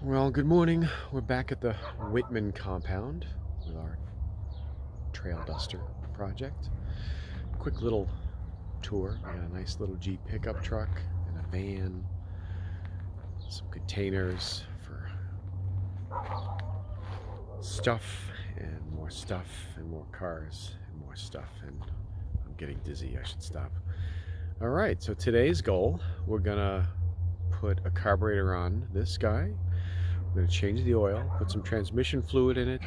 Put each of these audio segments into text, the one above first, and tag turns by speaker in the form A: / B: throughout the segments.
A: Well, good morning. We're back at the Whitman compound with our Trail Duster project. Quick little tour. We got a nice little Jeep pickup truck and a van, some containers for stuff and more cars and more stuff. And I'm getting dizzy. I should stop. All right, so today's goal, we're gonna put a carburetor on this guy. We're going to change the oil, put some transmission fluid in it,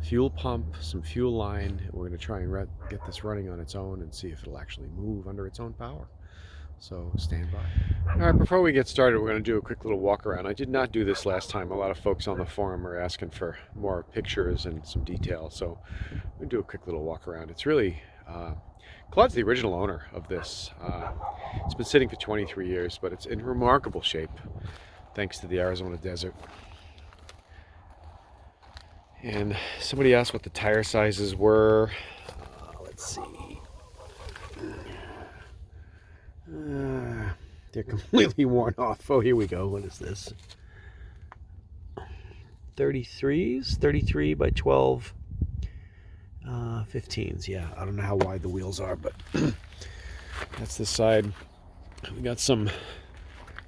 A: fuel pump, some fuel line. We're going to try and get this running on its own and see if it'll actually move under its own power. So stand by. All right, before we get started, we're going to do a quick little walk around. I did not do this last time. A lot of folks on the forum are asking for more pictures and some detail. So we're going to do a quick little walk around. It's really, Claude's the original owner of this. It's been sitting for 23 years, but it's in remarkable shape thanks to the Arizona desert. And somebody asked what the tire sizes were. Let's see. They're completely worn off. Oh, here we go. What is this? 33s? 33 by 12. 15s. Yeah, I don't know how wide the wheels are, but that's this side. We got some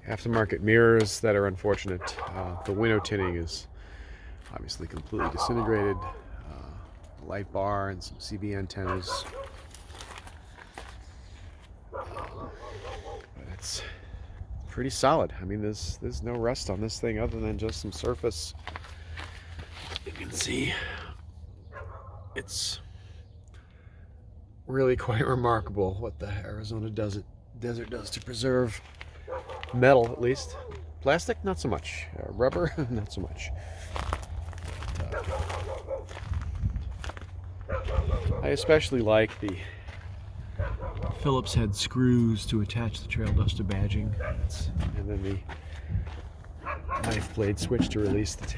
A: aftermarket mirrors that are unfortunate. The window tinting is obviously completely disintegrated. Light bar and some CB antennas. But it's pretty solid. I mean, there's no rust on this thing other than just some surface. You can see it's really quite remarkable what the Arizona desert does to preserve metal, at least. Plastic, not so much. Rubber, not so much. I especially like the Phillips head screws to attach the Trail Duster badging, and then the knife blade switch to release the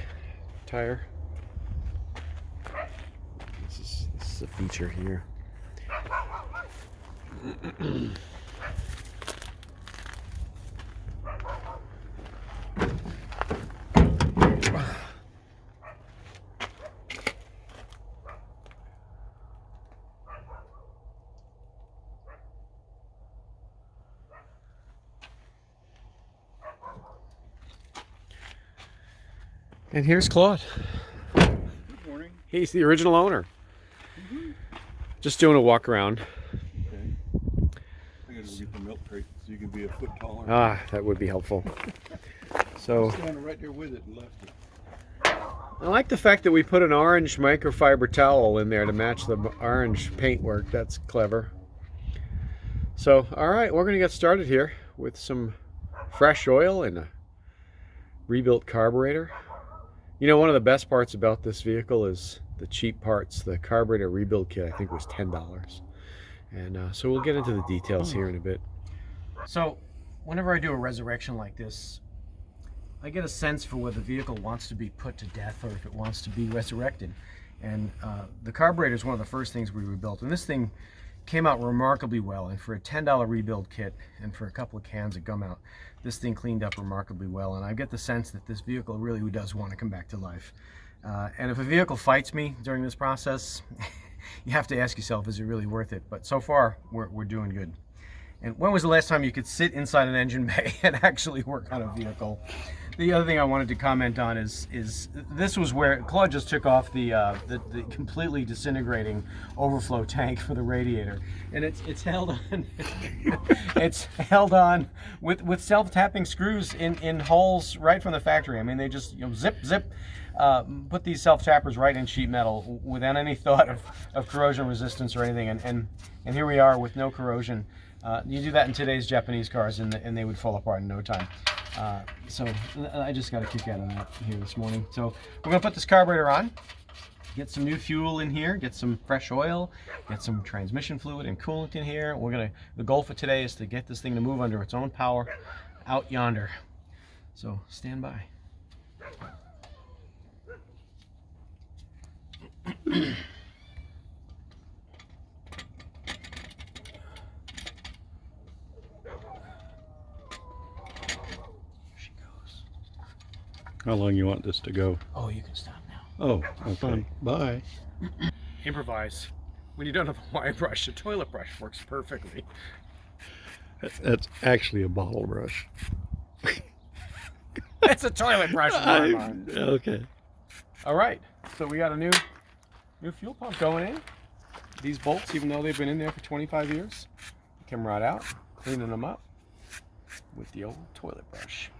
A: tire. This is a feature here. And here's Claude.
B: Good morning.
A: He's the original owner.
B: Mm-hmm.
A: Just doing a walk around.
B: Okay. I gotta go get the milk crate so you can be a foot taller.
A: Ah, that would be helpful. So
B: I'm standing right there with it and left it.
A: I like the fact that we put an orange microfiber towel in there to match the orange paintwork. That's clever. So, all right, we're going to get started here with some fresh oil and a rebuilt carburetor. You know, one of the best parts about this vehicle is the cheap parts. The carburetor rebuild kit, I think, was $10. And so we'll get into the details here in a bit. So, whenever I do a resurrection like this, I get a sense for whether the vehicle wants to be put to death or if it wants to be resurrected. And the carburetor is one of the first things we rebuilt. And this thing came out remarkably well. And for a $10 rebuild kit and for a couple of cans of gum out, this thing cleaned up remarkably well. And I get the sense that this vehicle really does want to come back to life. And if a vehicle fights me during this process, you have to ask yourself, is it really worth it? But so far, we're doing good. And when was the last time you could sit inside an engine bay and actually work on a vehicle? The other thing I wanted to comment on is this was where Claude just took off the completely disintegrating overflow tank for the radiator, and it's held on. It's held on with self-tapping screws in holes right from the factory. I mean, they just zip. Put these self-tappers right in sheet metal without any thought of corrosion resistance or anything, and here we are with no corrosion. You do that in today's Japanese cars and they would fall apart in no time. So I just got a kick out of that here this morning. So we're gonna put this carburetor on, get some new fuel in here, get some fresh oil, get some transmission fluid and coolant in here. The goal for today is to get this thing to move under its own power out yonder. So stand by. She goes.
B: How long you want this to go?
A: Oh, you can stop now.
B: Oh, okay. Bye.
A: Improvise. When you don't have a wire brush, a toilet brush works perfectly.
B: That's actually a bottle brush.
A: It's a toilet brush.
B: Okay.
A: All right, so we got a new fuel pump going in. These bolts, even though they've been in there for 25 years, come right out, cleaning them up with the old toilet brush.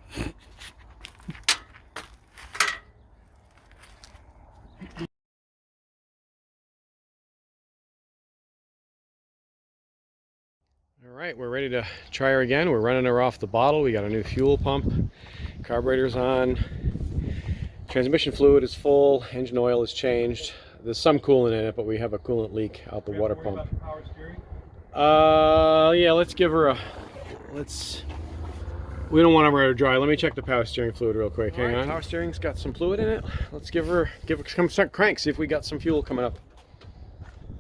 A: All right, we're ready to try her again. We're running her off the bottle. We got a new fuel pump. Carburetor's on. Transmission fluid is full. Engine oil is changed. There's some coolant in it, but we have a coolant leak out the water pump.
B: About the power steering?
A: Yeah, let's give her a. We don't want her to dry. Let me check the power steering fluid real quick. Hang on. Power steering's got some fluid in it. Let's give her some crank. See if we got some fuel coming up.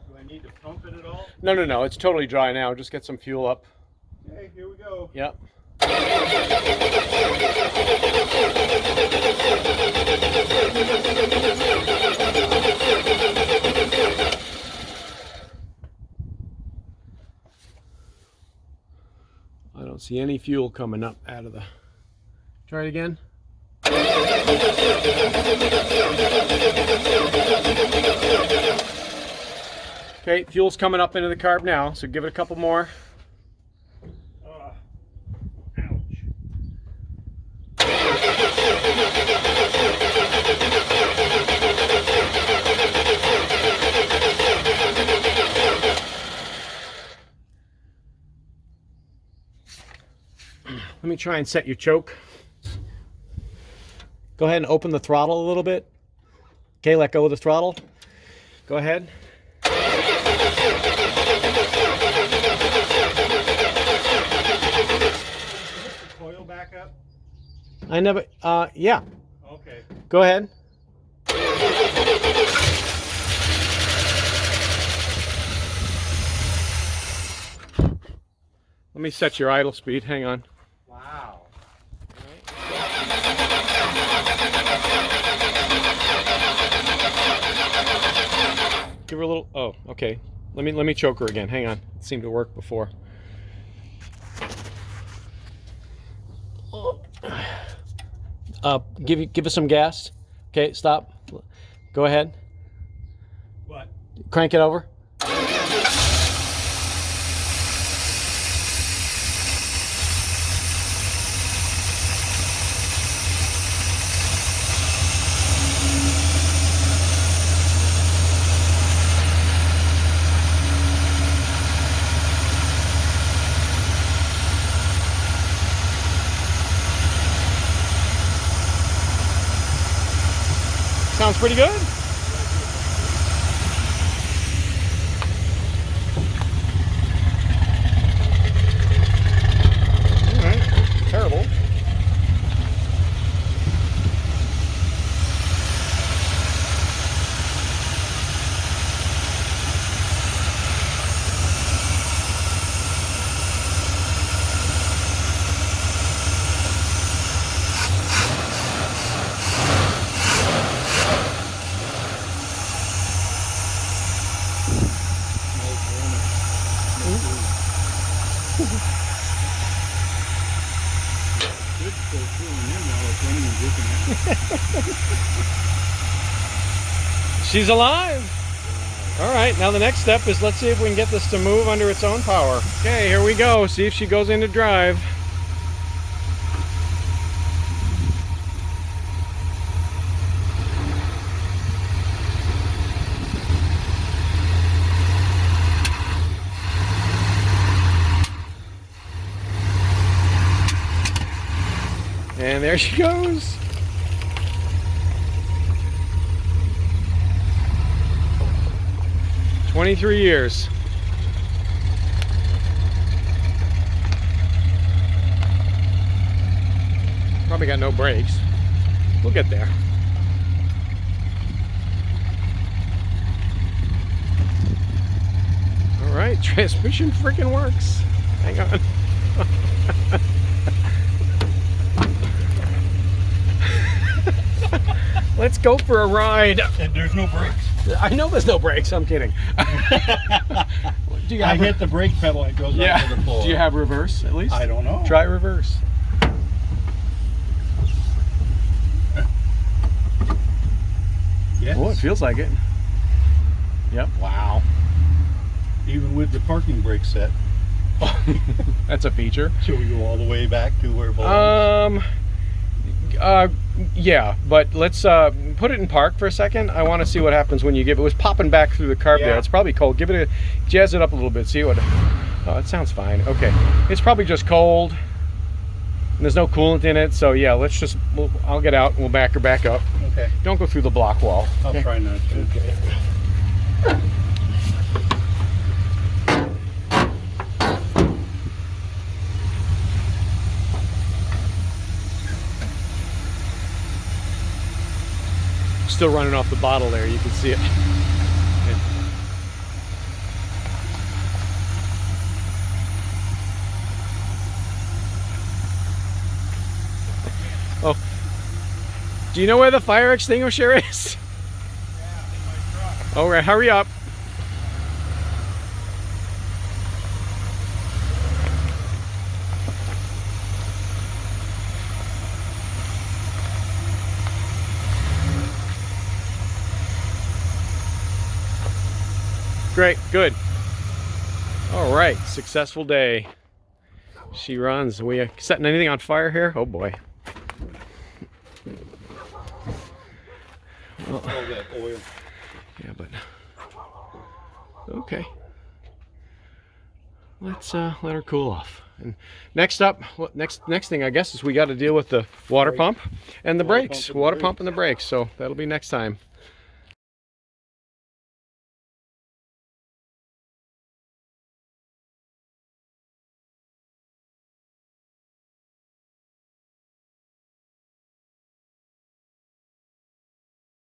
B: Do I need to pump it at all?
A: No. It's totally dry now. Just get some fuel up.
B: Okay, here we go.
A: Yep. I don't see any fuel coming up out of the. Try it again. Okay, fuel's coming up into the carb now, so give it a couple more.
B: Ouch.
A: Let me try and set your choke. Go ahead and open the throttle a little bit. Okay, let go of the throttle. Go ahead.
B: Coil back up?
A: I never, yeah.
B: Okay.
A: Go ahead. Let me set your idle speed. Hang on.
B: Wow.
A: Give her a little. Oh, okay. Let me choke her again. Hang on. It seemed to work before. Give us some gas. Okay, stop. Go ahead.
B: What?
A: Crank it over. Sounds pretty good. All right, terrible. She's alive. All right, now the next step is let's see if we can get this to move under its own power. Okay, here we go. See if she goes into drive. And there she goes. "23 years. Probably got no brakes. We'll get there. All right, transmission freaking works. Hang on. Let's go for a ride.
B: And there's no brakes.
A: I know there's no brakes. I'm kidding. Do you
B: I
A: have
B: hit the brake pedal and it goes right to the floor.
A: Do you have reverse at least?
B: I don't know.
A: Try reverse.
B: Yes.
A: Oh, it feels like it. Yep. Wow.
B: Even with the parking brake set.
A: That's a feature.
B: Should we go all the way back to where it belongs?
A: Yeah, but let's put it in park for a second. I want to see what happens when you give it. It was popping back through the carb there.
B: Yeah.
A: It's probably cold. Give it a jazz it up a little bit. See what. Oh, it sounds fine. Okay, it's probably just cold. And there's no coolant in it, so yeah. Let's just. I'll get out and we'll back her back up.
B: Okay.
A: Don't go through the block wall.
B: I'll
A: Okay?
B: try not to.
A: Okay. Still running off the bottle there, you can see it. Oh, do you know where the fire extinguisher is?
B: Yeah, in my truck.
A: All right, hurry up. Great, good. All right, successful day. She runs. Are we setting anything on fire here? Oh boy. Well,
B: All that oil.
A: yeah, but okay. Let's let her cool off. And next up, next thing I guess is we got to deal with the water pump and the brakes. Water pump and the brakes. So that'll be next time.